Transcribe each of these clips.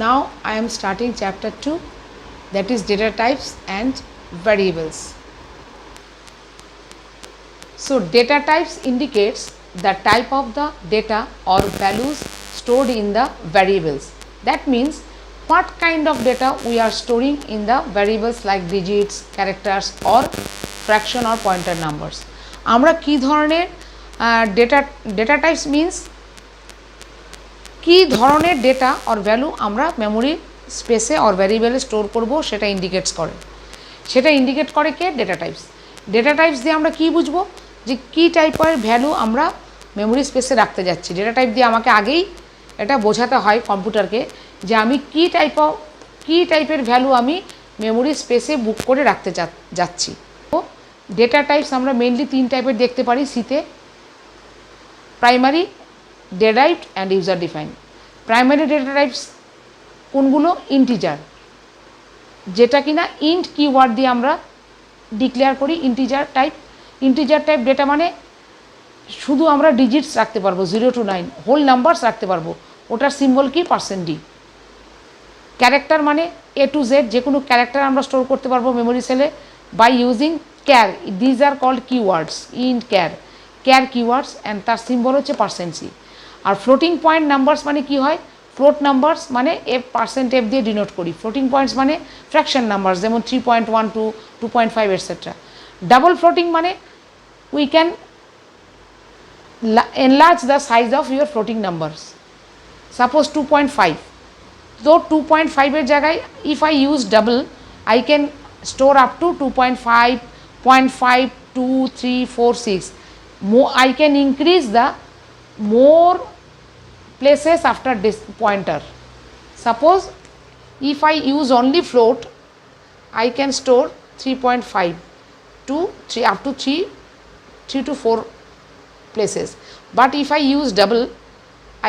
Now I am starting chapter 2, that is data types and variables. So data types indicates the type of the data or values stored in the variables. That means what kind of data we are storing in the variables like digits, characters or fraction or pointer numbers. আমরা কি ধরনের data types means কি ধরনের data or value আমরা memory স্পেসে or ভ্যারিয়েবলে store করব সেটা ইন্ডিকেট করে কে ডেটা টাইপস দিয়ে আমরা কি বুঝবো যে কি টাইপের ভ্যালু আমরা মেমোরি স্পেসে রাখতে যাচ্ছি। ডেটা টাইপ দিয়ে আমাকে আগেই এটা বোঝাতে হয় কম্পিউটারকে যে আমি কি টাইপের ভ্যালু আমি মেমোরি স্পেসে বুক করে রাখতে যাচ্ছি। তো ডেটা টাইপস আমরা মেইনলি 3 টাইপের দেখতে পারি সিতে: primary, derived and user defined. Primary data types কোনগুলো? ইন্টিজার, যেটা কিনা ইন্ট কিওয়ার্ড দিয়ে আমরা ডিক্লেয়ার করি। ইন্টিজার টাইপ ডেটা মানে শুধু আমরা ডিজিটস রাখতে পারবো 0 to 9, হোল নাম্বারস রাখতে পারবো, ওটার সিম্বল কি? %d। ক্যারেক্টার মানে A to Z, যে কোনো ক্যারেক্টার আমরা স্টোর করতে পারবো মেমোরি সেলে by using char. These are called keywords, int char keywords, and তার সিম্বল হচ্ছে %c। আর ফ্লোটিং পয়েন্ট নাম্বারস মানে কি হয়? ফ্লোট নাম্বারস মানে %f দিয়ে ডিনোট করি। ফ্লোটিং পয়েন্টস মানে ফ্র্যাকশন নাম্বারস, যেমন 3.12, 2.5 এটসেট্রা। ডাবল ফ্লোটিং মানে we can enlarge the size of your floating numbers. Suppose 2.5, so 2.5 এর জায়গায় if I use double I can store up to 2.5, 0.5, 2, 3, 4, 6. More I can increase the more places after this pointer. Suppose if I use only float, I can store 3.5 to 3 up to 3 to 4 places. But if I use double,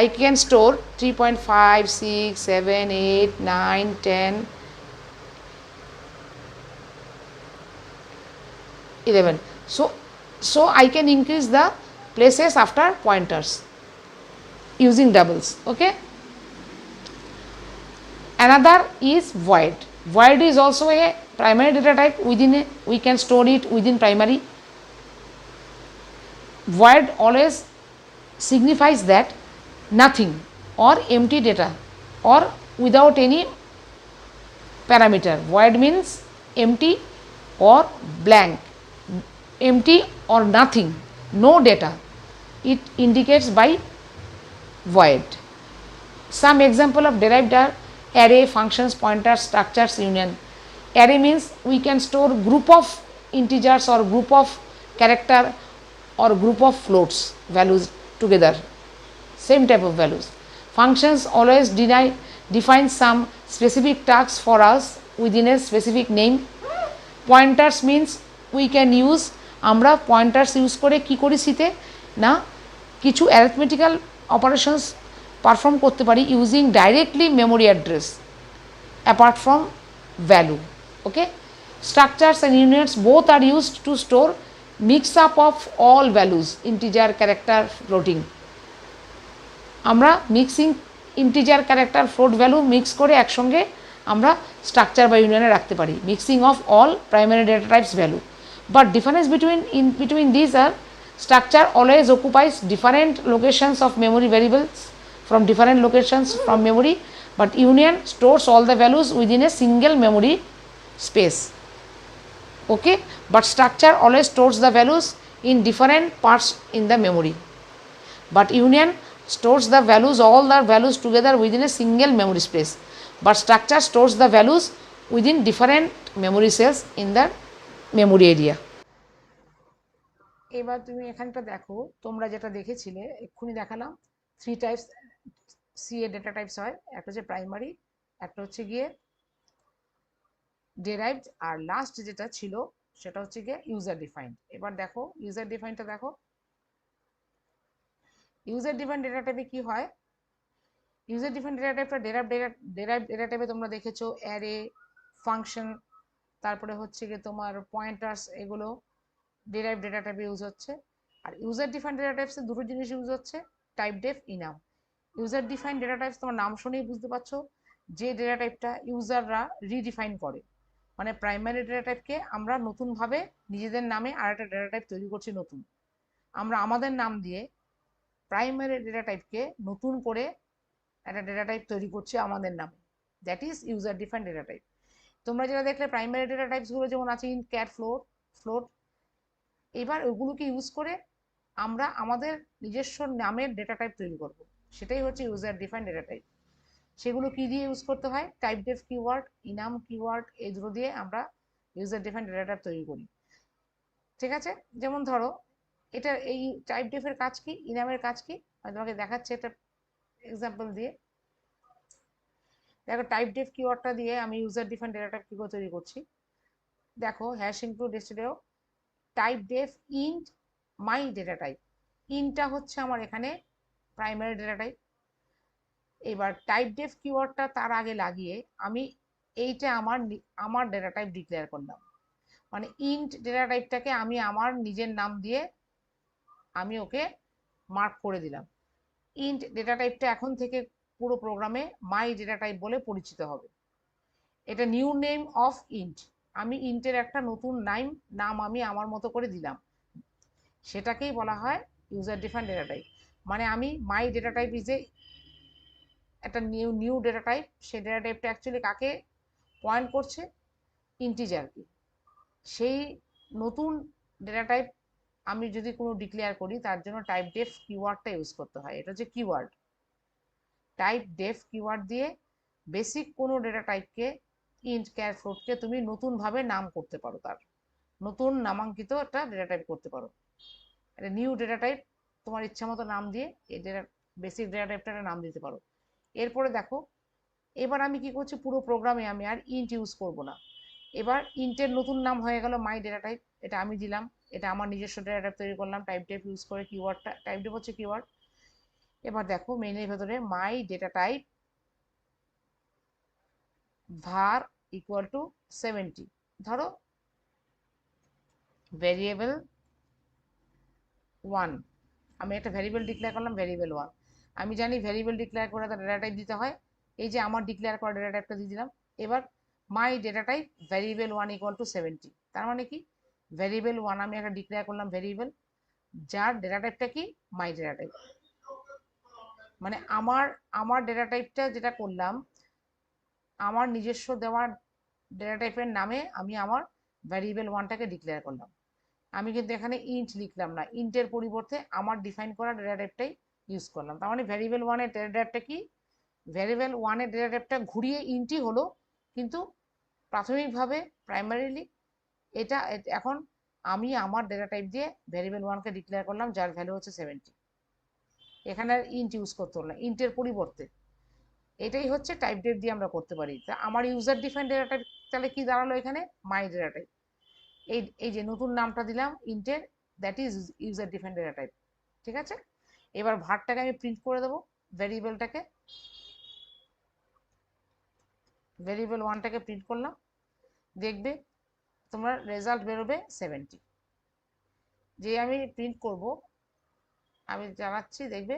I can store 3.5, 6, 7, 8, 9, 10, 11. So I can increase the places after pointers using doubles. Okay. Another is void. Void is also a primary data type. We can store it within primary. Void always signifies that nothing or empty data or without any parameter. Void means empty or blank, empty or nothing, no data. It indicates by void. Some example of derived are array, functions, pointers, structures, union. Array means we can store group of integers or group of character or group of floats values together, same type of values. Functions always define some specific tasks for us within a specific name. Pointers means we can use, আমরা pointers use করে কি করি সিতে না কিছু arithmetical operations perform করতে পারি using directly memory address apart from value. Okay. Structures and unions both are used to store mix up of all values, integer, character, floating. আমরা mixing integer, character, float value mix করে একসঙ্গে আমরা structure বা ইউনিয়নে রাখতে পারি, mixing of all primary data types value. But difference between these are structure always occupies different locations of memory variables from different locations from memory, but union stores all the values within a single memory space. Okay, but structure always stores the values in different parts in the memory, but union stores the values, all the values together within a single memory space, but structure stores the values within different memory cells in the memory area. এবার তুমি এখানটা দেখো, তোমরা যেটা দেখেছিলে এক্ষুনি দেখালাম 3 types CA data types হয়। একটা হচ্ছে প্রাইমারি, একটা হচ্ছে গিয়ে derived, আর লাস্ট যেটা ছিল সেটা হচ্ছে গিয়ে ইউজার ডিফাইন্ড। এবার দেখো ইউজার ডিফাইন্ডটা দেখো। ইউজার ডিফাইন্ড ডেটা টাইপে কি হয়? ইউজার ডিফাইন্ড ডেটা টাইপটা ডেরাইভড ডেটা টাইপে তোমরা দেখেছো অ্যারে, ফাংশন, তারপরে হচ্ছে গিয়ে তোমার পয়েন্টার্স, এগুলো ডেরাইভড ডেটা টাইপে ইউজ হচ্ছে। আর ইউজার ডিফাইন্ড ডেটা টাইপসে দুটো জিনিস ইউজ হচ্ছে, টাইপ ডেফ, ইনাম। ইউজার ডিফাইন্ড ডেটা টাইপস তোমার নাম শুনেই বুঝতে পারছো যে ডেটা টাইপটা ইউজাররা রিডিফাইন করে, মানে প্রাইমারি ডেটা টাইপকে আমরা নতুনভাবে নিজেদের নামে আর একটা ডেটা টাইপ তৈরি করছি নতুন, আমরা আমাদের নাম দিয়ে প্রাইমারি ডেটা টাইপকে নতুন করে একটা ডেটা টাইপ তৈরি করছি আমাদের নামে, that is user define data type. তোমরা যেটা দেখলে প্রাইমারি ডেটা টাইপসগুলো যেমন আছে ইন ক্যাট ফ্লোট ফ্লোট, এবার ওগুলোকে ইউজ করে আমরা আমাদের নিজস্ব নামের ডেটা টাইপ তৈরি করব, সেটাই হচ্ছে ইউজার ডিফাইন ডেটা টাইপ। সেগুলো কি দিয়ে ইউজ করতে হয়? টাইপ ডেফ কিওয়ার্ড, ইনাম কিওয়ার্ড, এই দুটো দিয়ে আমরা ইউজার ডিফাইন ডেটা টাইপ তৈরি করি। ঠিক আছে, যেমন ধরো এটা এই টাইপ ডেফের কাজ কি, ইনামের কাজ কি, আমি তোমাকে দেখাচ্ছি একটা এক্সাম্পল দিয়ে। দেখো টাইপ ডেফ কিওয়ার্ডটা দিয়ে আমি ইউজার ডিফাইন ডেটা টাইপ কি করে তৈরি করছি। দেখো hash include studio type def int my data type, ইনটা হচ্ছে আমার এখানে প্রাইমারি ডেটা টাইপ। এবার টাইপ ডেফ কিওয়ার্ডটা তার আগে লাগিয়ে আমি এইটা আমার ডেটা টাইপ ডিক্লেয়ার করলাম, মানে ইন্ট ডেটা টাইপটাকে আমি আমার নিজের নাম দিয়ে আমি ওকে মার্ক করে দিলাম। ইন্ট ডেটা টাইপটা এখন থেকে পুরো প্রোগ্রামে মাই ডেটা টাইপ বলে পরিচিত হবে। এটা নিউ নেম অফ ইন্ট, আমি ইন্টের একটা নতুন নাম আমি আমার মতো করে দিলাম, সেটাকেই বলা হয় ইউজার ডিফাইন ডেটা টাইপ। মানে আমি মাই ডেটা টাইপ ইজ এ একটা নিউ ডেটা টাইপ, সেই ডেটা টাইপটা অ্যাকচুয়ালি কাকে পয়েন্ট করছে? ইন্টিজারকে। সেই নতুন ডেটা টাইপ আমি যদি কোনো ডিক্লেয়ার করি তার জন্য টাইপ ডেফ কিওয়ার্ডটা ইউজ করতে হয়, এটা হচ্ছে কিওয়ার্ড। টাইপ ডেফ কিওয়ার্ড দিয়ে বেসিক কোনো ডেটা টাইপকে ইন্ট ক্যার ফ্লোটকে তুমি নতুনভাবে নাম করতে পারো, তার নতুন নামাঙ্কিত একটা ডেটা টাইপ করতে পারো। একটা নিউ ডেটা টাইপ তোমার ইচ্ছা মতো নাম দিয়ে এই ডেটা বেসিক ডেটা টাইপটা নাম দিতে পারো। এরপরে দেখো এবার আমি কি করছি, পুরো প্রোগ্রামে আমি আর ইন্ট ইউজ করব না, এবার ইন্টের নতুন নাম হয়ে গেল মাই ডেটা টাইপ, এটা আমি দিলাম, এটা আমার নিজস্ব ডেটা টাইপ তৈরি করলাম টাইপ ডেপ ইউজ করে, কিওয়ার্ডটা টাইপ ডেপ হচ্ছে কিওয়ার্ড। এবার দেখো মেইনের ভেতরে মাই data type var equal to 70, ধরো ভেরিয়েবল 1, আমি একটা ভেরিয়েবল ডিক্লেয়ার করলাম ভেরিয়েবল 1, আমি জানি ভেরিয়েবল ডিক্লেয়ার করে তার ডেটা টাইপ দিতে হয়, এই যে আমার ডিক্লেয়ার করা ডেটা টাইপটা দিয়ে দিলাম। এবার মাই data type variable 1 equal to 70, তার মানে কি ভেরিয়েবল 1 আমি একটা ডিক্লেয়ার করলাম ভেরিয়েবল, যার ডেটা টাইপটা কি মাই ডেটা টাইপ, মানে আমার আমার ডেটা টাইপটা যেটা করলাম আমার নিজস্ব দেওয়া ডেটা টাইপের নামে আমি আমার ভ্যারিয়েবল 1টাকে ডিক্লেয়ার করলাম। আমি কিন্তু এখানে ইন্ট লিখলাম না, ইন্টের পরিবর্তে আমার ডিফাইন করা ডেটা টাইপটাই ইউজ করলাম, তার মানে ভ্যারিয়েবল 1-এর ডেটা টাইপটা কি, ভ্যারিয়েবল 1-এর ডেটা টাইপটা ঘুরিয়ে ইন্টই হলো, কিন্তু প্রাথমিকভাবে প্রাইমারিলি এটা এখন আমি আমার ডেটা টাইপ দিয়ে ভ্যারিয়েবল 1কে ডিক্লেয়ার করলাম যার ভ্যালু হচ্ছে 70, এখানে আর ইন্ট ইউজ করতে হলো না ইন্টের পরিবর্তে। এটাই হচ্ছে টাইপ ডেট দিয়ে আমরা করতে পারি। তা আমার ইউজার ডিফাইন ডেটা টাইপ তাহলে কি দাঁড়ালো এখানে মাই ডেটা টাইপ, এই যে নতুন নামটা দিলাম ইন্টের, that is user define data type. ঠিক আছে, এবার ভারটাকে আমি প্রিন্ট করে দেবো, ভ্যারিয়েবলটাকে ভ্যারিয়েবল 1টাকে প্রিন্ট করলাম, দেখবে তোমার রেজাল্ট বেরোবে 70, যে আমি প্রিন্ট করব আমি চালাচ্ছি দেখবে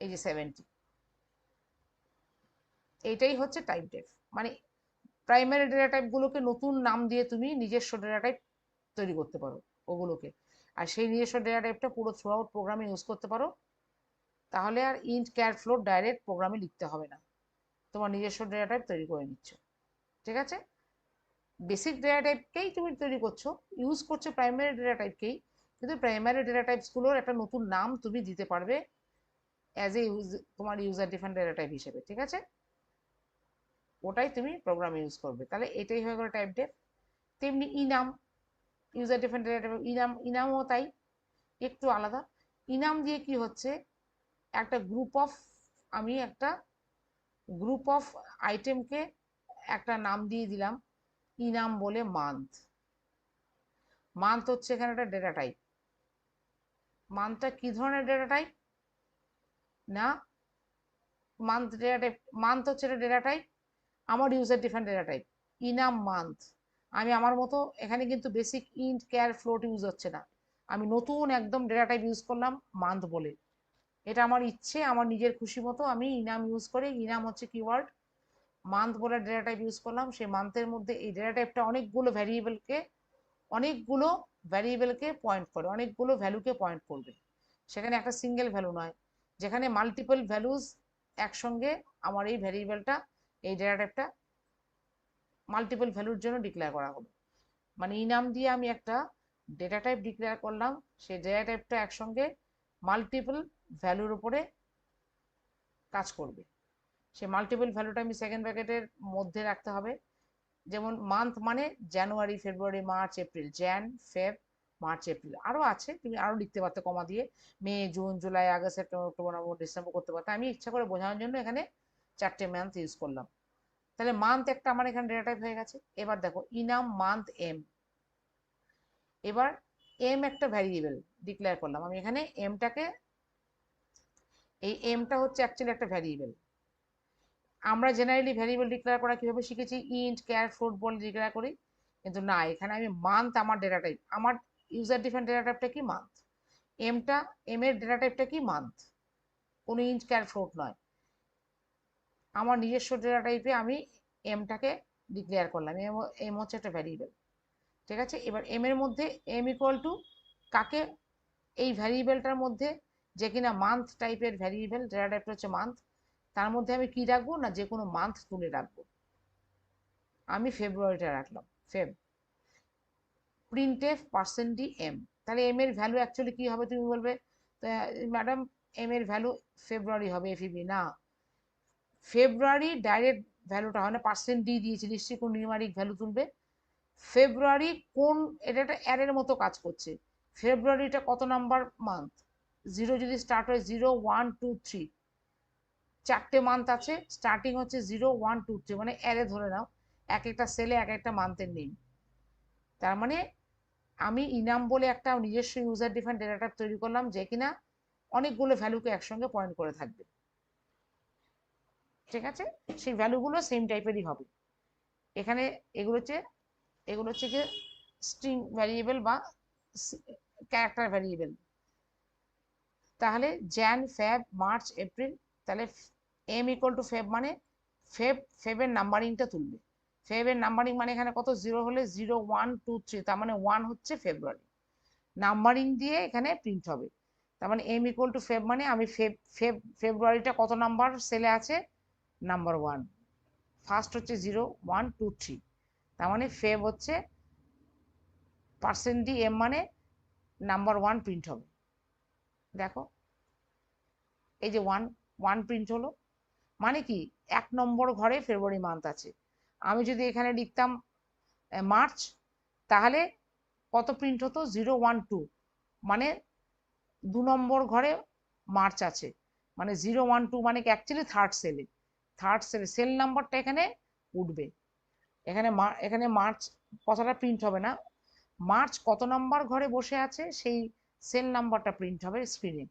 এই যে 70, এইটাই হচ্ছে টাইপ ডেফ, মানে প্রাইমারি ডেটা টাইপগুলোকে নতুন নাম দিয়ে তুমি নিজস্ব ডেটা টাইপ তৈরি করতে পারো ওগুলোকে, আর সেই নিজস্ব ডেটা টাইপটা পুরো থ্রু আউট প্রোগ্রামে ইউজ করতে পারো, তাহলে আর ইন্ট ক্যার ফ্লোট ডাইরেক্ট প্রোগ্রামে লিখতে হবে না, তোমার নিজস্ব ডেটা টাইপ তৈরি করে নিচ্ছ। ঠিক আছে, বেসিক ডেটা টাইপকেই তুমি তৈরি করছো, ইউজ করছো প্রাইমারি ডেটা টাইপকেই, কিন্তু প্রাইমারি ডেটা টাইপসগুলোর একটা নতুন নাম তুমি দিতে পারবে অ্যাজ এ তোমার ইউজার ডিফাইন ডেটা টাইপ হিসেবে। ঠিক আছে, ওটাই তুমি প্রোগ্রামে ইউজ করবে, তাহলে এটাই হয়ে গেল টাইপ ডেফ। তেমনি ইনাম ইউজার ডিফাইন ডেটা টাইপ, ইনামও তাই, একটু আলাদা। ইনাম দিয়ে কি হচ্ছে, একটা গ্রুপ অফ আইটেমকে একটা নাম দিয়ে দিলাম ইনাম বলে, মান্থ হচ্ছে এখানে একটা ডেটা টাইপ, মান্থটা কি ধরনের ডেটা টাইপ না, মান্থ হচ্ছে একটা ডেটা টাইপ, আমার ইউজার ডিফাইন ডেটা টাইপ ইনাম মান্থ, আমি আমার মতো এখানে কিন্তু basic int char float use হচ্ছে না, আমি নতুন একদম ডেটা টাইপ ইউজ করলাম মান্থ বলে, এটা আমার ইচ্ছে, আমার নিজের খুশি মতো আমি ইনাম ইউজ করে, ইনাম হচ্ছে কিওয়ার্ড, মান্থ বলে ডেটা টাইপ ইউজ করলাম। সেই মান্থের মধ্যে এই ডেটা টাইপটা অনেকগুলো ভ্যারিয়েবলকে পয়েন্ট করে, অনেকগুলো ভ্যালুকে পয়েন্ট করবে। সেখানে একটা সিঙ্গেল ভ্যালু নয়, যেখানে মাল্টিপল ভ্যালুজ একসঙ্গে আমার এই ভ্যারিয়েবলটা, এই ডেটা টাইপটা মাল্টিপল ভ্যালুর জন্য ডিক্লেয়ার করা হলো। মানে ইনাম দিয়ে আমি একটা ডেটা টাইপ ডিক্লেয়ার করলাম, সেই ডেটা টাইপটা একসঙ্গে মাল্টিপল ভ্যালুর উপরে কাজ করবে। সেই মাল্টিপল ভ্যালুটা আমি সেকেন্ড ব্র্যাকেটের মধ্যে রাখতে হবে। যেমন মান্থ মানে January, February, March, April, Jan, Feb, March, April. আরও আছে, তুমি আরও লিখতে পারতে কমা দিয়ে, May, June, July, August, September, October, November, December করতে পারতে। আমি ইচ্ছা করে বোঝানোর জন্য এখানে 4টে মান্থ ইউজ করলাম। তাহলে মান্থ একটা আমার এখানে ডেটা টাইপ হয়ে গেছে। এবার দেখো ইনাম মান্থ এম। এবার এম একটা ভ্যারিয়েবল ডিক্লেয়ার করলাম আমি এখানে এমটাকে, এই এমটা হচ্ছে অ্যাকচুয়ালি একটা ভ্যারিয়েবল। আমরা জেনারেলি ভ্যারিয়েবল ডিক্লেয়ার করা কিভাবে শিখেছি, ইন্ট, ক্যার, ফ্লোট বলে ডিক্লেয়ার করি, কিন্তু না, এখানে আমি মান্থ, আমার ডেটা টাইপ, আমার ইউজার ডিফারেন্ট ডেটা টাইপটা কি মান্থ, এমটা, এম এর ডেটা টাইপটা কি মান্থ, কোনো ইন্ট, ক্যার, ফ্লোট নয়, আমার নিজস্ব ডেটা টাইপে আমি এমটাকে ডিক্লেয়ার করলাম। এম হচ্ছে একটা ভ্যারিয়েবল, ঠিক আছে। এবার এম এর মধ্যে এম ইকুয়াল টু কাকে, এই ভ্যারিয়েবলটার মধ্যে যে কিনা মান্থ টাইপের ভ্যারিয়েবল, ডেটা টাইপটা হচ্ছে মান্থ, তার মধ্যে আমি কি রাখবো না, যে কোনো মান্থ তুলে রাখবো। আমি ফেব্রুয়ারিটা রাখলাম, ফেব। Printf percent M. তাহলে এম এর ভ্যালু অ্যাকচুয়ালি কি হবে, তুমি বলবে ম্যাডাম এম এর ভ্যালু ফেব্রুয়ারি হবে, এফইবি না, ফেব্রুয়ারি ডাইরেক্ট ভ্যালুটা হয় না, পার্সেন্ট ডি দিয়েছি, নিশ্চয়ই কোন নিউমারিক ভ্যালু তুলবে। ফেব্রুয়ারি কোন, এটা একটা অ্যারের মতো কাজ করছে। ফেব্রুয়ারিটা কত নাম্বার মান্থ, জিরো যদি স্টার্ট হয়, 0, 1, 2, 3, 4টে মান্থ আছে, স্টার্টিং হচ্ছে 0, 1, 2, 3, মানে অ্যারে ধরে নাও, এক একটা সেলে এক একটা মান্থের নেম। তার মানে আমি ইনাম বলে একটা নিজস্ব ইউজার ডিফাইন্ড ডেটা টাইপ তৈরি করলাম, যে কিনা অনেকগুলো ভ্যালুকে একসঙ্গে পয়েন্ট করে থাকবে, ঠিক আছে। সেই ভ্যালুগুলো সেম টাইপেরই হবে। এখানে এগুলো হচ্ছে কি স্ট্রিং ভ্যারিয়েবল বা ক্যারেক্টার ভ্যারিয়েবল। তাহলে জ্যান, ফেব, মার্চ, এপ্রিল, তাহলে এম ইকুয়াল টু ফেব মানে ফেবের নাম্বারিংটা তুলবে। ফেবের নাম্বারিং মানে এখানে কত, 0 হলে 0, 1, 2, 3, তার মানে 1 হচ্ছে ফেব্রুয়ারি, নাম্বারিং দিয়ে এখানে প্রিন্ট হবে। তার মানে এম ইকুয়াল টু ফেব মানে আমি ফেব্রুয়ারিটা কত নাম্বার সেলে আছে, নাম্বার 1, ফার্স্ট হচ্ছে 0, 1, 2, 3, তার মানে ফেব হচ্ছে পার্সেন্ট ডি এম মানে নাম্বার 1 প্রিন্ট হবে। দেখো এই যে 1 প্রিন্ট হলো, মানে কি 1 নম্বর ঘরে ফেব্রুয়ারি মান্থ আছে। আমি যদি এখানে লিখতাম মার্চ, তাহলে কত প্রিন্ট হতো, 0, 1, 2, মানে 2 নম্বর ঘরে মার্চ আছে, মানে 0, 1, 2 মানে কি অ্যাকচুয়ালি থার্ড সেলে সেল নাম্বারটা এখানে উঠবে। এখানে মার্চ কথাটা প্রিন্ট হবে না, মার্চ কত নাম্বার ঘরে বসে আছে সেই সেল নাম্বারটা প্রিন্ট হবে স্ক্রিনে।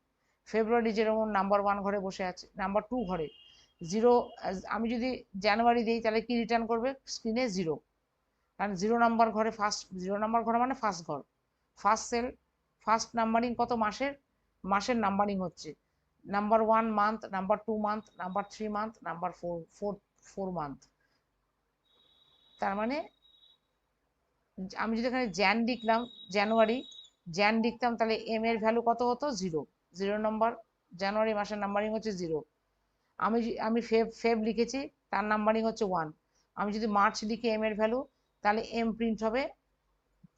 ফেব্রুয়ারি যেরকম নাম্বার 1 ঘরে বসে আছে, নাম্বার 2 ঘরে 0, আমি যদি জানুয়ারি দিই তাহলে কি রিটার্ন করবে স্ক্রিনে, 0, কারণ 0 নম্বর ঘরে, 0 নম্বর ঘরে মানে ফার্স্ট ঘর, ফার্স্ট সেল, ফার্স্ট নাম্বারিং কত, মাসের নাম্বারিং হচ্ছে number 1 month, number 2 month, number 3 month, number 4 month. তার মানে আমি যদি এখানে জানুয়ারি জ্যান লিখতাম, তাহলে এম এর ভ্যালু কত হতো, 0 নম্বর, জানুয়ারি মাসের নাম্বারিং হচ্ছে 0। আমি ফেব লিখেছি, তার নাম্বারিং হচ্ছে 1। আমি যদি মার্চ লিখি এম এর ভ্যালু, তাহলে এম প্রিন্ট হবে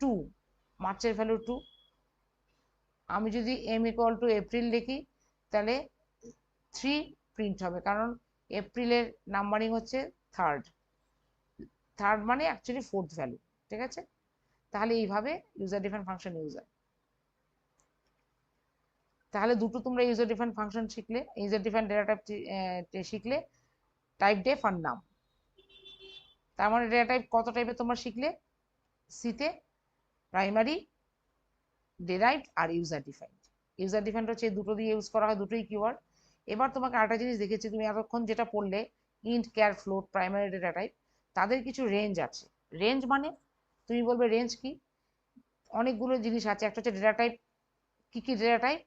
2, মার্চের ভ্যালু 2। আমি যদি এম ইকুয়াল টু এপ্রিল লিখি, তাহলে 3 প্রিন্ট হবে, কারণ এপ্রিলের নাম্বারিং হচ্ছে থার্ড, মানে অ্যাকচুয়ালি ফোর্থ ভ্যালু, ঠিক আছে। তাহলে এইভাবে ইউজার ডিফারেন্ট ফাংশন ইউজ হয়। তাহলে দুটো তোমরা ইউজার ডিফারেন্ট ফাংশন শিখলে, ইউজার ডিফারেন্ট ডেটা টাইপ শিখলে, টাইপ ডেফ আর নাম। তার মানে ডেটা টাইপ কত টাইপের তোমরা শিখলে, সিতে প্রাইমারি, ডেরাইভড আর ইউজার ডিফাইন্ড। ইউজার ডিফাইন্ড হচ্ছে দুটো দিয়ে ইউজ করা হয়, দুটোই কিওয়ার্ড। এবার তোমাকে আরেকটা জিনিস দেখেছি, তুমি এতক্ষণ যেটা পড়লে int, char, float, primary data type, তাদের কিছু রেঞ্জ আছে। রেঞ্জ মানে তুমি বলবে রেঞ্জ কি, অনেকগুলো জিনিস আছে। একটা হচ্ছে ডেটা টাইপ, কি কি ডেটা টাইপ,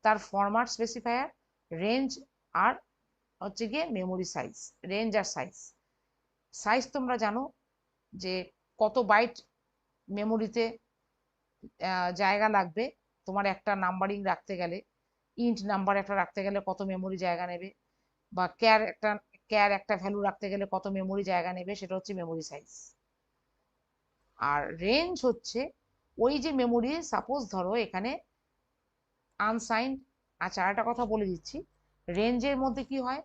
তার ফরম্যাট স্পেসিফায়ার, রেঞ্জ আর হচ্ছে গিয়ে মেমোরি সাইজ। রেঞ্জ আর সাইজ, সাইজ তোমরা জানো যে কত বাইট মেমোরিতে জায়গা লাগবে তোমার একটা নাম্বারিং রাখতে গেলে, ইন্ট নাম্বার একটা রাখতে গেলে কত মেমোরি জায়গা নেবে, বা ক্যার একটা ভ্যালু রাখতে গেলে কত মেমোরি জায়গা নেবে, সেটা হচ্ছে মেমোরি সাইজ। আর রেঞ্জ হচ্ছে ওই যে মেমোরি, সাপোজ ধরো এখানে আনসাইন্ড। আচ্ছা, আরেকটা কথা বলে দিচ্ছি, রেঞ্জের মধ্যে কি হয়,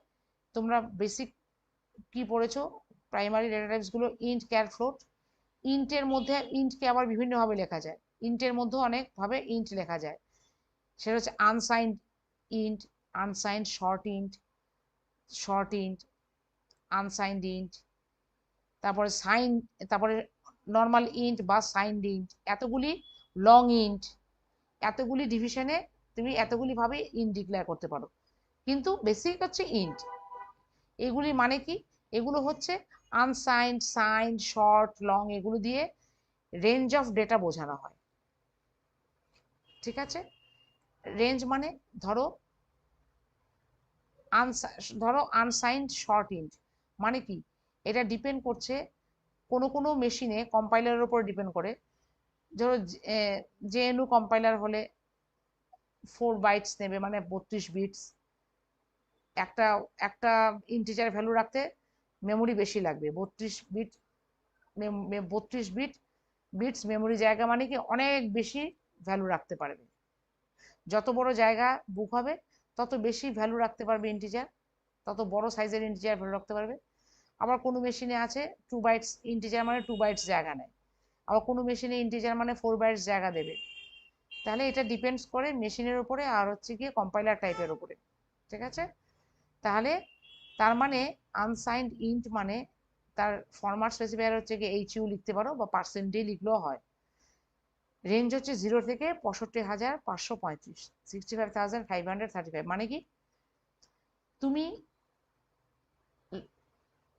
তোমরা বেসিক কি পড়েছো প্রাইমারি ডেটা টাইপসগুলো, ইন্ট, ক্যার, ফ্লোট। ইন্টের মধ্যে ইন্টকে আবার বিভিন্নভাবে লেখা যায়, ইন্টের মধ্যেও অনেকভাবে ইন্ট লেখা যায়। সেটা হচ্ছে unsigned int, unsigned short int, unsigned int, তারপরে সাইন, তারপরে নর্মাল ইন্ট বা সাইন্ড ইন্ট, এতগুলি লং ইন্ট, এতগুলি ডিভিশনে তুমি এতগুলি ভাবে ইন্ট ডিক্লেয়ার করতে পারো। কিন্তু বেসিক হচ্ছে ইন্ট। এগুলি মানে কি, এগুলো হচ্ছে আনসাইন্ড, সাইন্ড, শর্ট, লং, এগুলো দিয়ে রেঞ্জ অফ ডেটা বোঝানো হয়। ঠিক আছে, রেঞ্জ মানে ধরো ধরো আনসাইন্ড শর্ট ইন্ট মানে কি, এটা ডিপেন্ড করছে কোনো কোনো মেশিনে কম্পাইলারের উপর ডিপেন্ড করে। ধরো জেএনইউ কম্পাইলার হলে 4 বাইটস নেবে, মানে 32 বিটস। একটা একটা ইন্টিজার ভ্যালু রাখতে মেমোরি বেশি লাগবে, 32 বিট। 32 বিটস মেমোরি জায়গা মানে কি অনেক বেশি ভ্যালু রাখতে পারবে। যত বড় জায়গা বুক হবে তত বেশি ভ্যালু রাখতে পারবে ইন্টিজার, তত বড় সাইজের ইন্টিজার ভ্যালু রাখতে পারবে। আবার কোনো মেশিনে আছে 2 বাইটস ইন্টিজার মানে 2 বাইটস জায়গা নেয়, আবার কোনো মেশিনে ইন্টিজার মানে 4 বাইটস জায়গা দেবে। তাহলে এটা ডিপেন্ডস করে মেশিনের উপরে আর হচ্ছে গিয়ে কম্পাইলার টাইপের উপরে। ঠিক আছে, তাহলে তার মানে আনসাইন্ড ইন্ট মানে তার ফরম্যাট স্পেসিফায়ার হচ্ছে গিয়ে এইচইউ লিখতে পারো বা % লিখলেও হয়। রেঞ্জ হচ্ছে 0 থেকে 65,535, 65,535, মানে কি তুমি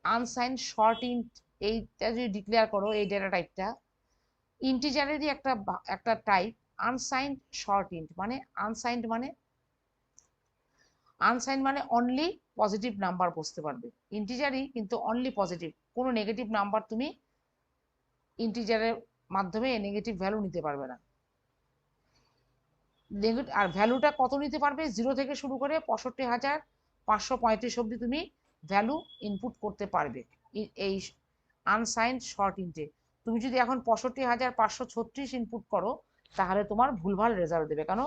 আনসাইন্ড শর্ট ইন্ট এইটা যদি ডিক্লেয়ার করো, এই ডেটা টাইপটা ইন্টিজারেরই একটা একটা টাইপ। আনসাইন্ড শর্ট ইন্ট মানে আনসাইন্ড মানে অনলি পজিটিভ নাম্বার বসতে পারবে, ইন্টিজারই কিন্তু অনলি পজিটিভ, কোনো নেগেটিভ নাম্বার তুমি ইন্টিজারের মাধ্যমে নেগেটিভ ভ্যালু নিতে পারবে না। আর ভ্যালুটা কত নিতে পারবে, 0 থেকে শুরু করে 65,535 অব্দি তুমি ভ্যালু ইনপুট করতে পারবে এই আনসাইন্ড শর্ট ইন্টে। তুমি যদি এখন 65,536 ইনপুট করো তাহলে তোমার ভুলভাল রেজাল্ট দেবে, কেন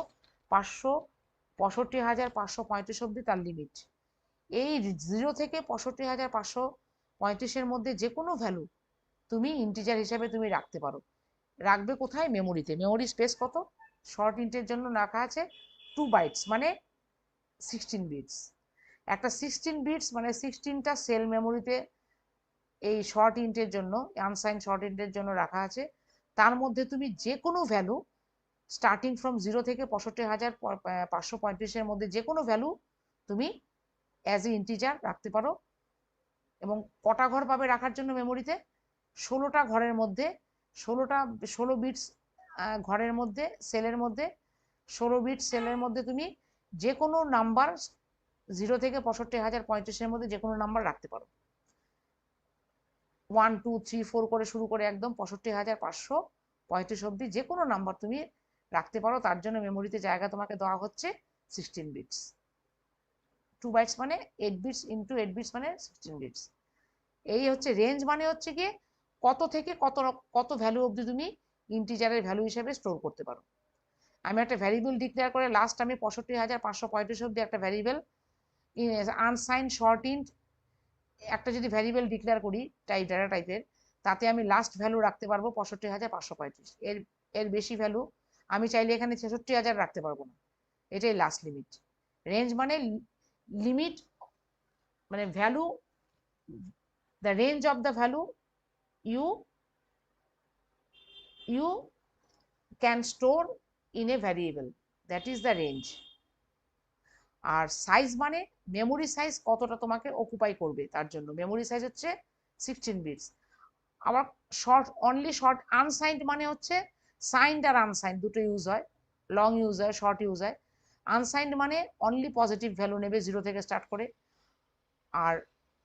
65,535 অব্দি তার লিমিট। এই 0 থেকে 65,535-এর মধ্যে যে কোনো ভ্যালু তুমি ইন্টিজার হিসাবে তুমি রাখতে পারো। রাখবে কোথায়, মেমোরিতে। মেমোরি স্পেস কত, শর্ট ইন্টের জন্য রাখা আছে 2 বাইটস মানে 16 বিটস। একটা 16 বিটস মানে 16টা সেল মেমোরিতে এই শর্ট ইন্টের জন্য, আনসাইন শর্ট ইন্টের জন্য রাখা আছে। তার মধ্যে তুমি যে কোনো ভ্যালু স্টার্টিং ফ্রম 0 থেকে 65,535-এর মধ্যে যে কোনো ভ্যালু তুমি অ্যাজ এ ইন্টিজার রাখতে পারো। এবং কটা ঘর পাবে রাখার জন্য মেমোরিতে, 16টা ঘরের মধ্যে, 16 বিটস ঘরের মধ্যে, সেলের মধ্যে 16 বিট সেলের মধ্যে তুমি যে কোনো নাম্বার 0 থেকে 65,035-এর মধ্যে যে কোনো নাম্বার রাখতে পারো। 1 2 3 4 করে শুরু করে একদম 65,535 অব্দি যে কোনো নাম্বার তুমি রাখতে পারো। তার জন্য মেমোরিতে জায়গা তোমাকে দেওয়া হচ্ছে 16 বিটস। 2 বাইটস মানে 8 বিটস ইন্টু 8 বিটস মানে 16 বিটস। এই হচ্ছে রেঞ্জ, মানে হচ্ছে গিয়ে কত থেকে কত ভ্যালু অবধি তুমি ইন্টিজারের ভ্যালু হিসেবে স্টোর করতে পারো। আমি একটা ভ্যারিয়েবল ডিক্লেয়ার করে লাস্ট আমি 65,535 অব্দি একটা ভ্যারিয়েবল আনসাইন্ড শর্ট ইন্ট একটা যদি ভ্যারিয়েবল ডিক্লেয়ার করি ডেটা টাইপের, তাতে আমি লাস্ট ভ্যালু রাখতে পারবো 65,535। এর বেশি ভ্যালু আমি চাইলে এখানে 66,000 রাখতে পারবো না, এটাই লাস্ট লিমিট। রেঞ্জ মানে লিমিট, মানে value, the range of the value you can store in a variable, that is the range. আর সাইজ মানে মেমোরি সাইজ কতটা তোমাকে অকুপাই করবে, তার জন্য মেমোরি সাইজ হচ্ছে 16 বিটস। আবার অনলি শর্ট আনসাইন্ড মানে হচ্ছে সাইন্ড আর আনসাইন্ড দুটো ইউজ হয়, লং ইউজ হয়, শর্ট ইউজ হয়। আনসাইন্ড মানে অনলি পজিটিভ ভ্যালু নেবে 0 থেকে স্টার্ট করে, আর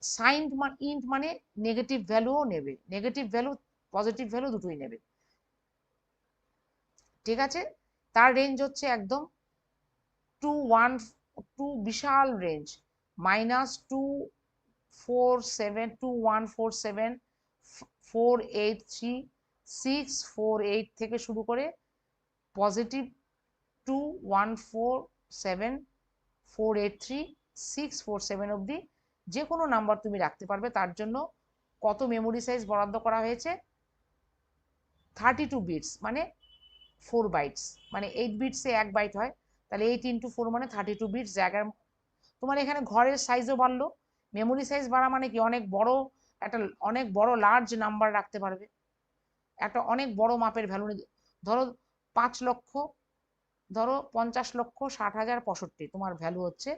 সাইন্ড ইন্ট মানে নেগেটিভ ভ্যালুও নেবে, নেগেটিভ ভ্যালু পজিটিভ ভ্যালু দুটোই নেবে। ঠিক আছে, তার রেঞ্জ হচ্ছে একদম 2 বিশাল রেঞ্জ, -247 483 648 থেকে শুরু করে পজিটিভ 2147483 647 অবধি যে কোনো নাম্বার তুমি রাখতে পারবে। তার জন্য কত মেমোরি সাইজ বরাদ্দ করা হয়েছে? 32 বিটস মানে 4 বাইটস, মানে 8 বিটসে 1 বাইট হয়, তাহলে 8 × 4 মানে 32 বিটস জায়গার। তোমার এখানে ঘরের সাইজও বাড়লো, মেমোরি সাইজ বাড়া মানে কি অনেক বড়, একটা অনেক বড় লার্জ নাম্বার রাখতে পারবে, একটা অনেক বড় মাপের ভ্যালু। ধরো 5 লক্ষ, ধরো 50,60,65 তোমার ভ্যালু হচ্ছে,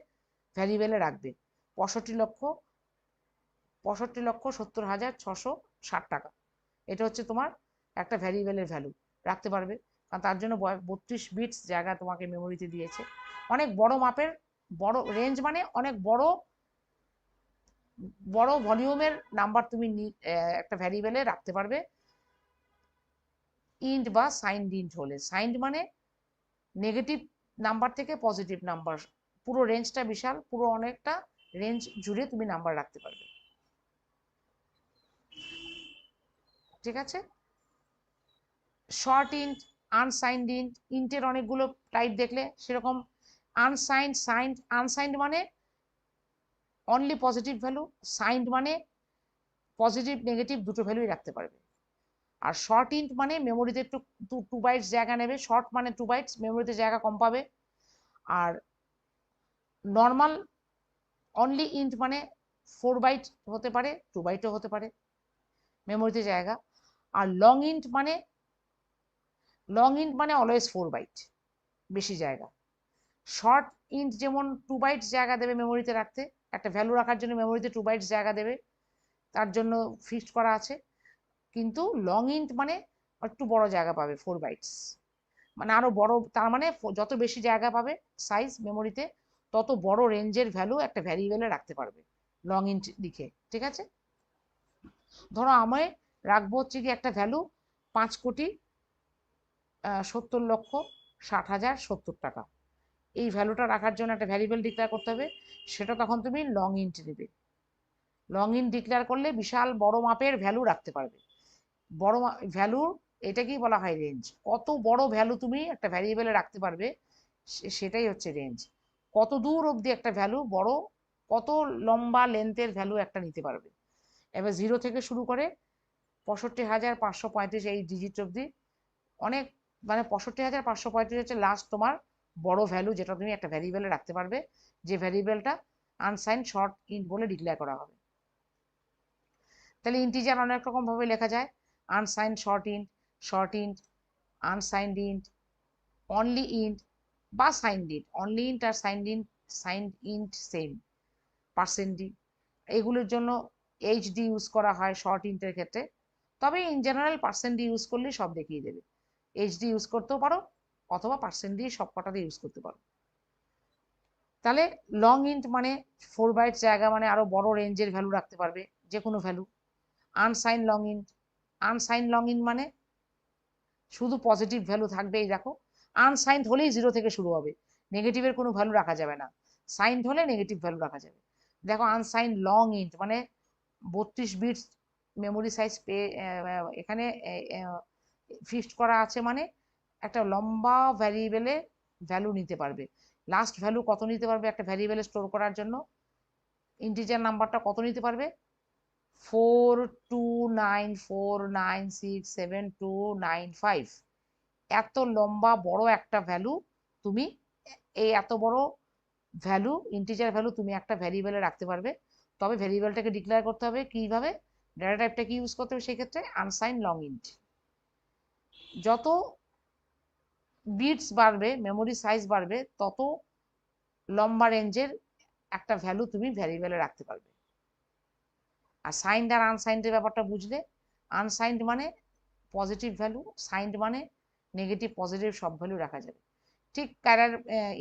ভ্যারিয়েবলে রাখবে 65,70,660 টাকা, এটা হচ্ছে তোমার একটা ভ্যারিয়েবলের ভ্যালু রাখতে পারবে, কারণ তার জন্য 32 বিটস জায়গা তোমাকে মেমোরিতে দিয়েছে। অনেক বড় মাপের, বড় রেঞ্জ মানে অনেক বড় বড় ভলিউমের নাম্বার তুমি একটা ভ্যারিয়েবলে রাখতে পারবে। ইন্ট বা সাইন্ড ইন্ট হলে, সাইন্ড মানে নেগেটিভ নাম্বার থেকে পজিটিভ নাম্বার, পুরো রেঞ্জটা বিশাল, পুরো অনেকটা রেঞ্জ জুড়ে তুমি নাম্বার রাখতে পারবে। ঠিক আছে, শর্ট ইন্ট, আনসাইন্ড ইন্ট, ইন্টের অনেকগুলো টাইপ দেখলে সেরকম আনসাইন্ড, সাইন্ড। আনসাইন্ড মানে অনলি পজিটিভ ভ্যালু, সাইন্ড মানে পজিটিভ নেগেটিভ দুটো ভ্যালুই রাখতে পারবে। আর শর্ট ইন্ট মানে মেমোরিতে একটু 2 বাইটস জায়গা নেবে, শর্ট মানে 2 বাইটস, মেমোরিতে জায়গা কম পাবে। আর নর্মাল অনলি ইন্ট মানে 4 বাইট হতে পারে, 2 বাইটও হতে পারে মেমোরিতে জায়গা। আর লং ইন্ট মানে অলওয়েজ 4 বাইট, বেশি জায়গা। শর্ট ইন্ট যেমন 2 বাইটস জায়গা দেবে মেমোরিতে রাখতে, একটা ভ্যালু রাখার জন্য মেমোরিতে 2 বাইটস জায়গা দেবে, তার জন্য ফিক্সড করা আছে। কিন্তু লং ইন্ট মানে একটু বড় জায়গা পাবে, 4 বাইটস মানে আরো বড়, তার মানে যত বেশি জায়গা পাবে সাইজ মেমোরিতে, তত বড় রেঞ্জের ভ্যালু একটা ভ্যারিয়েবলে রাখতে পারবে লং ইন্ট লিখে। ঠিক আছে, ধরো আমি রাখবো হচ্ছে কি একটা ভ্যালু 5,70,60,70 টাকা, এই ভ্যালুটা রাখার জন্য একটা ভ্যারিয়েবল ডিক্লেয়ার করতে হবে, সেটা তখন তুমি লং ইন্ট নেবে। লং ইন্ট ডিক্লেয়ার করলে বিশাল বড় মাপের ভ্যালু রাখতে পারবে। বড় ভ্যালু, এটাকেই বলা হয় রেঞ্জ। কত বড় ভ্যালু তুমি একটা ভ্যারিয়েবলে রাখতে পারবে সেটাই হচ্ছে রেঞ্জ। কত দূর অবধি একটা ভ্যালু বড়, কত লম্বা লেন্থের ভ্যালু একটা নিতে পারবে। এবার 0 থেকে শুরু করে 65,535 এই ডিজিট অবধি অনেক, মানে 65,535 হচ্ছে লাস্ট তোমার বড় ভ্যালু, যেটা তুমি একটা ভ্যারিয়েবলে রাখতে পারবে, যে ভ্যারিয়েবলটা আনসাইন্ড শর্ট ইন্ট বলে ডিক্লেয়ার করা হবে। তাহলে ইন্টিজার অনেক রকম ভাবে লেখা যায়, unsigned short int, unsigned int, only int বা সাইন্ড ইন্ট। অনলি ইন্ট আর signed int same, percent d, এগুলোর জন্য এইচডি ইউজ করা হয় শর্ট ইন্টের ক্ষেত্রে, তবে in general percent D use করলে সব দেখিয়ে দেবে। এইচডি ইউজ করতেও পারো অথবা পার্সেন্ট ডি সব কটাতে ইউজ করতে পারো। তাহলে লং ইন্ট মানে 4 বাইট জায়গা, মানে আরো বড় রেঞ্জের ভ্যালু রাখতে পারবে, যে কোনো ভ্যালু। আনসাইন লং ইন্ট, মানে শুধু পজিটিভ ভ্যালু থাকবে, এই দেখো আনসাইন্ড হলেই 0 থেকে শুরু হবে, নেগেটিভের কোনো ভ্যালু রাখা যাবে না, সাইন্ড হলে নেগেটিভ ভ্যালু রাখা যাবে। দেখো আনসাইন্ড লং ইন্ট মানে 32 বিটস মেমোরি সাইজ পেয়ে এখানে ফিক্সড করা আছে, মানে একটা লম্বা ভ্যারিয়েবলে ভ্যালু নিতে পারবে। লাস্ট ভ্যালু কত নিতে পারবে একটা ভ্যারিয়েবলে স্টোর করার জন্য? ইন্টিজার নাম্বারটা কত নিতে পারবে? 4294967 295। এত লম্বা বড় একটা ভ্যালু তুমি, এই এত বড় ভ্যালু, ইন্টিজার ভ্যালু তুমি একটা ভ্যারিয়েবলে রাখতে পারবে। তবে ভ্যারিয়েবলটাকে ডিক্লেয়ার করতে হবে কিভাবে, ডেটা টাইপটা কি ইউজ করতে হবে সেক্ষেত্রে? Unsigned long int. যত বিটস বাড়বে, মেমোরি সাইজ বাড়বে, তত লম্বা রেঞ্জের একটা ভ্যালু তুমি ভ্যারিয়েবলে রাখতে পারবে। আর সাইন্ড আর আনসাইন্ডের ব্যাপারটা বুঝলে, আনসাইন্ড মানে পজিটিভ ভ্যালু, সাইন্ড মানে নেগেটিভ পজিটিভ সব ভ্যালু রাখা যাবে। ঠিক ক্যারের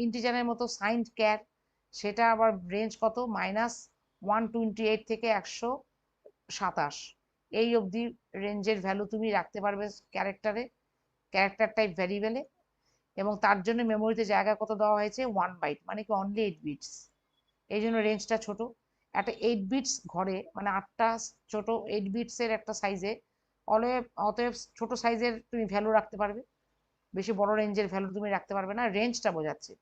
ইন্টিজারের মতো সাইন্ড ক্যার, সেটা আবার রেঞ্জ কত, -128 থেকে 127, এই অবধি রেঞ্জের ভ্যালু তুমি রাখতে পারবে ক্যারেক্টারে, ক্যারেক্টার টাইপ ভ্যারিয়েবলে। এবং তার জন্য মেমোরিতে জায়গা কত দেওয়া হয়েছে, 1 বাইট, মানে কি অনলি 8 বিটস। এই জন্য রেঞ্জটা ছোট। একটা 8 বিটস ঘরে, মানে 8টা ছোট 8 বিটসের একটা সাইজে, অতএব ছোট সাইজের তুমি ভ্যালু রাখতে পারবে, বেশি বড় রেঞ্জের ভ্যালু তুমি রাখতে পারবে না। রেঞ্জটা বোঝাচ্ছে,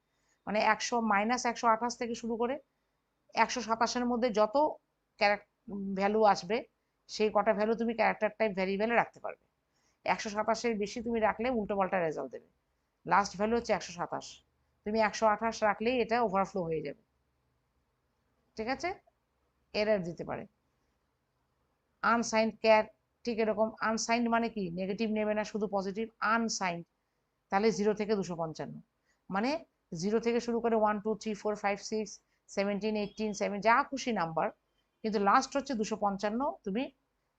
মানে -128 থেকে শুরু করে 127-এর মধ্যে যত ভ্যালু আসবে, সেই কটা ভ্যালু তুমি ক্যারেক্টার টাইপ ভ্যারিয়েবলে রাখতে পারবে। 127-এর বেশি তুমি রাখলে উল্টো পাল্টা রেজাল্ট দেবে। লাস্ট ভ্যালু হচ্ছে 127, তুমি 128 রাখলেই এটা ওভারফ্লো হয়ে যাবে। ঠিক আছে, এরর দিতে পারে। আনসাইন্ড ক্যার, ঠিক এরকম। আনসাইন্ড মানে কি, নেগেটিভ নেবে না, শুধু পজিটিভ। আনসাইন্ড, তাহলে 0 থেকে 255, মানে 0 থেকে শুরু করে 1 2 3 4 5 6 17 18 7 যা খুশি নাম্বার, কিন্তু লাস্ট হচ্ছে 255। তুমি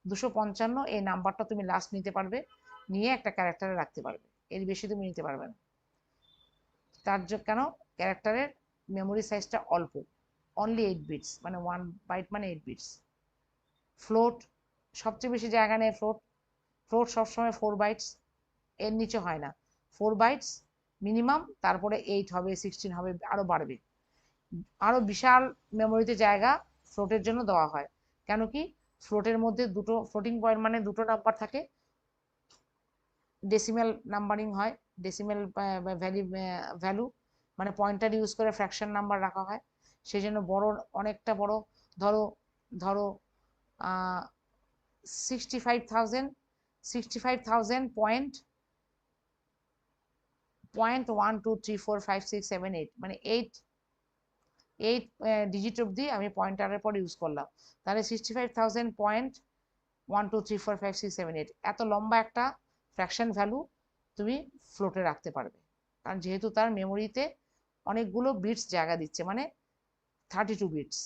255 এই নাম্বারটা তুমি লাস্ট নিতে পারবে, নিয়ে একটা ক্যারেক্টারে রাখতে পারবে, এর বেশি তুমি নিতে পারবে না। তার জন্য কেন, ক্যারেক্টারের মেমোরি সাইজটা অল্প, অনলি 8 বিটস, মানে 1 বাইট মানে 8 বিটস। ফ্লোট, সবচেয়ে বেশি জায়গা নেয় ফ্লোট। ফ্লোট সবসময় 4 বাইটস, এর নিচে হয় না। 4 বাইটস মিনিমাম, তারপরে 8 হবে, 16 হবে, আরো বাড়বে। আরো বিশাল মেমোরিতে জায়গা ফ্লোটের জন্য দেওয়া হয়। কেন কি, ফ্লোটের মধ্যে দুটো ফ্লোটিং পয়েন্ট, মানে দুটো নাম্বার থাকে, ডেসিমেল নাম্বারিং হয়, ডেসিমেল ভ্যালু, মানে পয়েন্টার ইউজ করে ফ্র্যাকশন নাম্বার রাখা হয়। সেই জন্য বড়, অনেকটা বড়, ধরো ধরো 65,000 পয়েন্ট 1 2 3 4 5 6 7 8, মানে 8 ডিজিট অব্দি আমি পয়েন্টারের পর ইউজ করলাম, তাহলে 65,000.1 2 3 4 5 6 7 8, এত লম্বা একটা ফ্র্যাকশন ভ্যালু তুমি ফ্লোটে রাখতে পারবে। কারণ যেহেতু তার মেমোরিতে অনেকগুলো বিটস জায়গা দিচ্ছে, মানে 32 বিটস,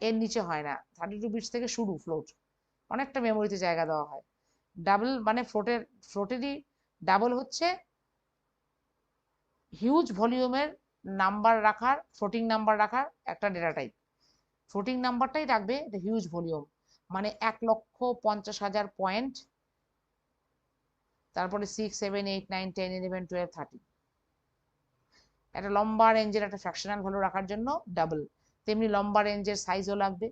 এর নিচে হয় না। 32 বিটস থেকে শুরু ফ্লোট, অনেকটা মেমোরিতে জায়গা দেওয়া হয়। ডাবল মানে ফ্লোটেরই ডাবল হচ্ছে হিউজ ভলিউমের নাম্বার রাখার, ফ্লোটিং নাম্বার রাখার একটা ডেটা টাইপ। ফ্লোটিং নাম্বারটাই রাখবে, এটা হিউজ ভলিউম, মানে 1,50,000 পয়েন্ট, তারপরে 6 7 8 9 10 11 12 13, একটা লম্বা রেঞ্জের একটা ফ্র্যাকশনাল ভ্যালু রাখার জন্য ডাবল। তেমনি লম্বা রেঞ্জের সাইজও লাগবে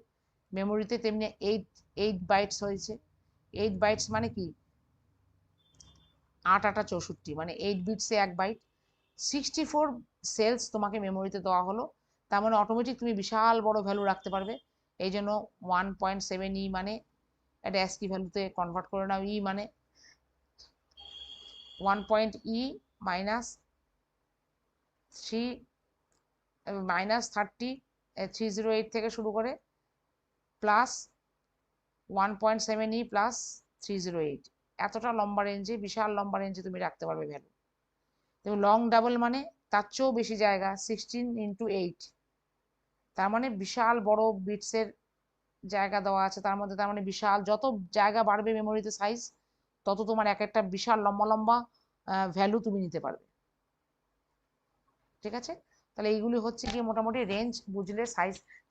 মেমোরিতে, তেমনি 8 বাইটস হয়েছে। 8 বাইটস মানে কি, 8 8 64, মানে 8 বিটসে 1 বাইট। 64 সেলস তোমাকে মেমোরিতে দেওয়া হলো, তার মানে অটোমেটিক তুমি বিশাল বড় ভ্যালু রাখতে পারবে। এই জন্য 1.7 মানে, এটা অ্যাসকি ভ্যালুতে কনভার্ট করে নাও, মানে 1.e -3 -30 308 থেকে শুরু করে প্লাস 1.7e +308, এতটা লম্বা রেঞ্জে, বিশাল লম্বা রেঞ্জে তুমি রাখতে পারবে ভ্যালু। এবং লং ডাবল মানে তার চেয়েও বেশি জায়গা, 16 × 8, তার মানে বিশাল বড় বিটসের জায়গা দেওয়া আছে তার মধ্যে, তার মানে বিশাল, যত জায়গা বাড়বে মেমোরিতে সাইজ, তত তোমার এক একটা বিশাল লম্বা লম্বা ভ্যালু তুমি নিতে পারবে। ঠিক আছে, তাহলে এইগুলি হচ্ছে গিয়ে মোটামুটি রেঞ্জ বুঝলে,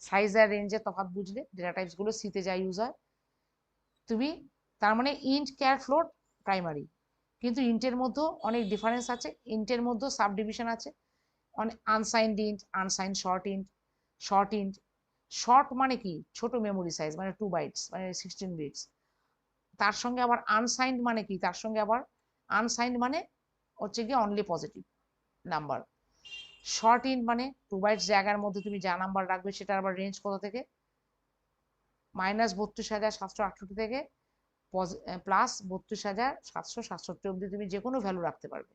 সাইজ আর রেঞ্জের তফাৎ বুঝলে, ডেটা টাইপস গুলো সিতে যা ইউজ হয় তুমি। তার মানে ইন্ট, ক্যার, ফ্লোট প্রাইমারি, কিন্তু ইন্টের মধ্যেও অনেক ডিফারেন্স আছে, ইন্টের মধ্যেও সাব ডিভিশন আছে অনেক। Unsigned int, unsigned short int, short int. Short মানে কি, ছোট মেমোরি সাইজ, মানে 2 বাইটস, মানে 16 বিটস। তার সঙ্গে আবার আনসাইন্ড মানে কি, তার সঙ্গে আবার আনসাইন্ড মানে হচ্ছে গিয়ে only positive number. Short int মানে 2 বাইটস জায়গার মধ্যে তুমি যা নাম্বার রাখবে সেটা আবার রেঞ্জ কত থেকে, -32,768 থেকে +32,767 অব্দি তুমি যে কোনো ভ্যালু রাখতে পারবে।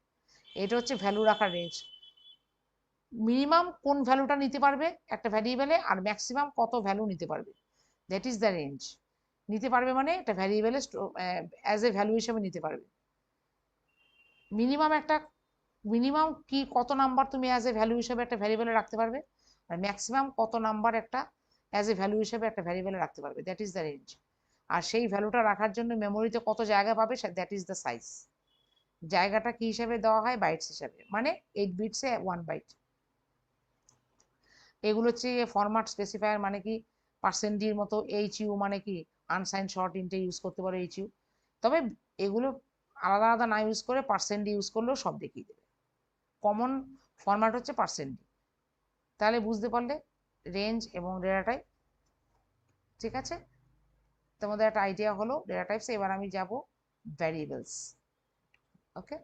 এটা হচ্ছে ভ্যালু রাখার রেঞ্জ। মিনিমাম কোন ভ্যালুটা নিতে পারবে একটা ভ্যারিয়েবলে, আর ম্যাক্সিমাম কত ভ্যালু নিতে পারবে, দ্যাট ইজ দ্য রেঞ্জ। নিতে পারবে মানে একটা ভ্যারিয়েবলে অ্যাজ এ ভ্যালু হিসেবে নিতে পারবে। মিনিমাম একটা, মিনিমাম কি কত নাম্বার তুমি অ্যাজ এ ভ্যালু হিসেবে একটা ভ্যারিয়েবলে রাখতে পারবে, আর ম্যাক্সিমাম কত নাম্বার একটা অ্যাজ এ ভ্যালু হিসেবে একটা ভ্যারিয়েবলে রাখতে পারবে, দ্যাট ইজ দ্য রেঞ্জ। আর সেই ভ্যালুটা রাখার জন্য মেমোরিতে কত জায়গা পাবে, দ্যাট ইজ দ্য সাইজ। জায়গাটা কি হিসাবে দেওয়া হয়, বাইটস হিসাবে, মানে 8 বিটসে 1 বাইট। এগুলো হচ্ছে ফরম্যাট স্পেসিফায়ার, মানে কি পার্সেন্ট ডির মতো এইচ মানে কি আনসাইন শর্ট ইন্টে ইউজ করতে পারো এইচ। তবে এগুলো আলাদা আলাদা না ইউজ করে পার্সেন্ট ডি ইউজ করলেও সব দেখিয়ে দেবে। কমন ফরম্যাট হচ্ছে পার্সেন্ট ডি। তাহলে বুঝতে পারলে রেঞ্জ এবং ডেটা টাইপ। ঠিক আছে, তোমাদের একটা আইডিয়া হলো ডেটা টাইপস। এবার আমি যাব ভ্যারিয়েবলস। ওকে।